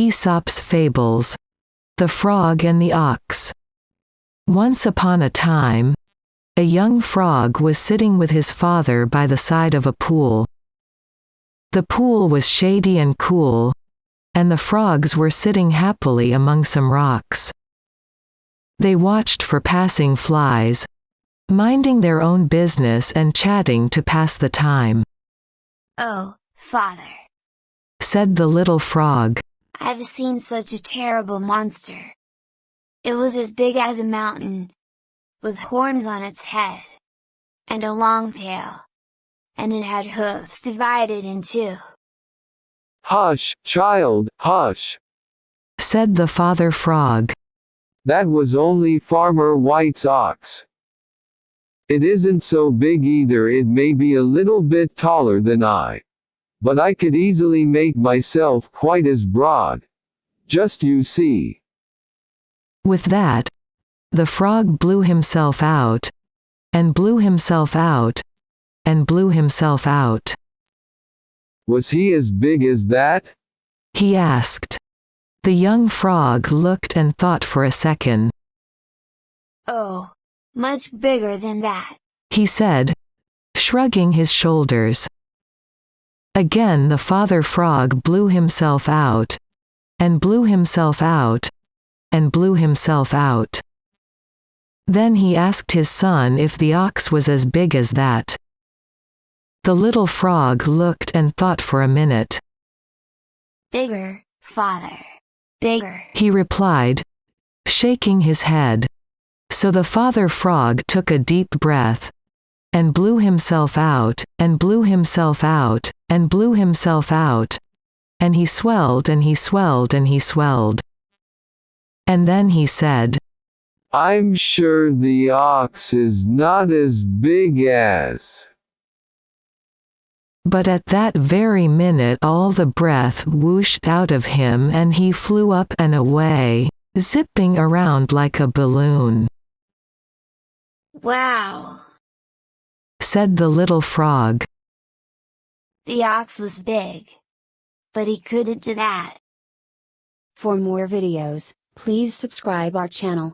Aesop's Fables. The Frog and the Ox. Once upon a time, a young frog was sitting with his father by the side of a pool. The pool was shady and cool, and the frogs were sitting happily among some rocks. They watched for passing flies, minding their own business and chatting to pass the time. "Oh, father," said the little frog. "I've seen such a terrible monster. It was as big as a mountain, with horns on its head, and a long tail, and it had hoofs divided in two." "Hush, child, hush," said the father frog. "That was only Farmer White's ox. It isn't so big either. It may be a little bit taller than I, but I could easily make myself quite as broad. Just you see." With that, the frog blew himself out, and blew himself out, and blew himself out. "Was he as big as that?" he asked. The young frog looked and thought for a second. "Oh, much bigger than that," he said, shrugging his shoulders. Again the father frog blew himself out, and blew himself out, and blew himself out. Then he asked his son if the ox was as big as that. The little frog looked and thought for a minute. "Bigger, father, bigger," he replied, shaking his head. So the father frog took a deep breath, and blew himself out, and blew himself out, and blew himself out, and he swelled and he swelled and he swelled. And then he said, "I'm sure the ox is not as big as..." But at that very minute all the breath whooshed out of him and he flew up and away, zipping around like a balloon. "Wow," said the little frog. "The ox was big, but he couldn't do that." For more videos, please subscribe our channel.